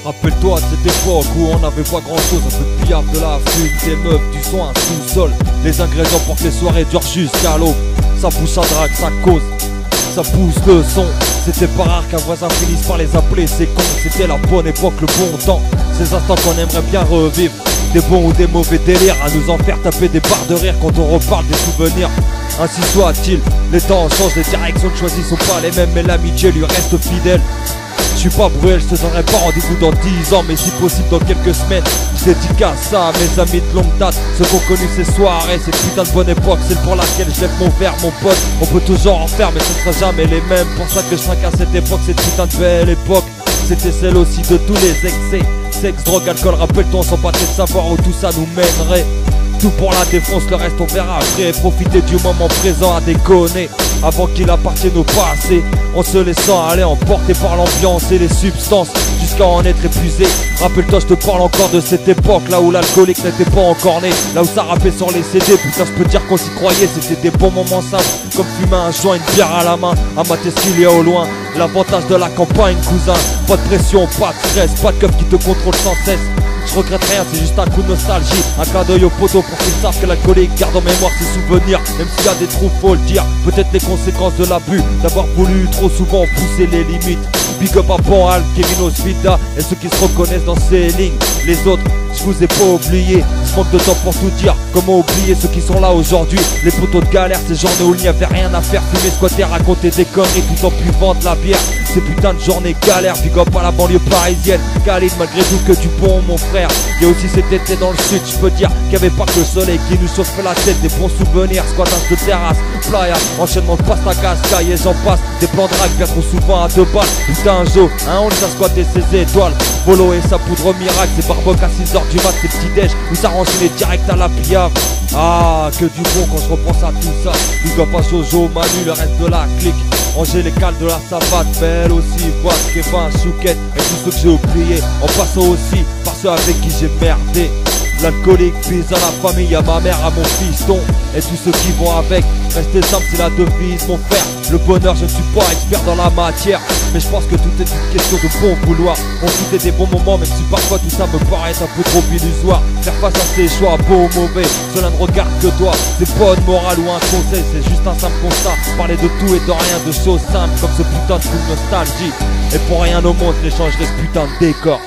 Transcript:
Rappelle-toi de cette époque où on n'avait pas grand chose, un peu de billard, de la fume, des meufs, du son, un sous-sol. Les ingrédients pour que les soirées durent jusqu'à l'aube. Ça pousse, ça drague, ça cause, ça pousse le son. C'était pas rare qu'un voisin finisse par les appeler, c'est con. C'était la bonne époque, le bon temps. Ces instants qu'on aimerait bien revivre. Des bons ou des mauvais délires, à nous en faire taper des barres de rire quand on reparle des souvenirs. Ainsi soit-il, les temps changent, les directions choisies sont pas les mêmes, mais l'amitié lui reste fidèle. Je suis pas Bruel, je te donnerai pas rendez-vous dans 10 ans, mais si possible dans quelques semaines. Je dédicace ça à mes amis de longue date, ceux qui ont connu ces soirées, cette putain de bonne époque, celle pour laquelle je lève mon verre, mon pote. On peut toujours en faire, mais ce sera jamais les mêmes. Pour ça que je trinque à cette époque, cette putain de belle époque. C'était celle aussi de tous les excès, sexe, drogue, alcool, rappelle-toi, on s'en battait de savoir où tout ça nous mènerait. Tout pour la défense, le reste on verra après. Profiter du moment présent à déconner avant qu'il appartienne au passé, en se laissant aller emporter par l'ambiance et les substances jusqu'à en être épuisé. Rappelle-toi, je te parle encore de cette époque là où l'alcoolique n'était pas encore né, là où ça rappait sur les CD. Putain, je peux dire qu'on s'y croyait, c'était des bons moments simples, comme fumer un joint, une bière à la main, à mater ce qu'il y a au loin. L'avantage de la campagne, cousin, pas de pression, pas de stress, pas de keuf qui te contrôle sans cesse. Je regrette rien, c'est juste un coup de nostalgie, un clin d'œil au poteau pour qu'ils savent que l'alcoolique garde en mémoire ses souvenirs. Même s'il y a des trous, faut le dire, peut-être les conséquences de l'abus, d'avoir voulu trop souvent pousser les limites. Big up à Bon Al, Kevin Osvita et ceux qui se reconnaissent dans ces lignes. Les autres, je vous ai pas oublié, je manque de temps pour tout dire. Comment oublier ceux qui sont là aujourd'hui, les poteaux de galère, ces journées où il n'y avait rien à faire, fumer, squatter, raconter des conneries tout en buvant de la bière. Ces putains de journées galères, big up à la banlieue parisienne. Khalid, malgré tout que du bon mon frère. Il y a aussi cet été dans le sud, je peux dire qu'il n'y avait pas que le soleil qui nous chauffait la tête. Des bons souvenirs, squattage de terrasse, playa, enchaînement de pasta cascaille et j'en passe. Des plans de drague bien trop souvent à 2 balles. Putain Joe, hein, on les a squatté ses étoiles. Volo et sa poudre miracle, c'est barboc à 6h du mat, c'est petit déj où ça renchaînait direct à la pillave. Ah, que du bon quand je repense à tout ça. Big up à Jojo, Manu, le reste de la clique. Angélical de la savate, Belle aussi, Voix, Kevin, Chouquette et tous ceux que j'ai oubliés. En passant aussi par ceux avec qui j'ai merdé. L'alcoolique, fils à la famille, à ma mère, à mon fiston et tous ceux qui vont avec. Rester simple, c'est la devise, mon frère. Le bonheur, je ne suis pas expert dans la matière, mais je pense que tout est une question de bon vouloir. Profiter des bons moments, même si parfois tout ça me paraît un peu trop illusoire. Faire face à ses choix, beaux ou mauvais, cela ne regarde que toi. C'est pas une morale ou un conseil, c'est juste un simple constat. Parler de tout et de rien, de choses simples comme ce putain de coup de nostalgie. Et pour rien au monde, j'échangerai ce putain de décor.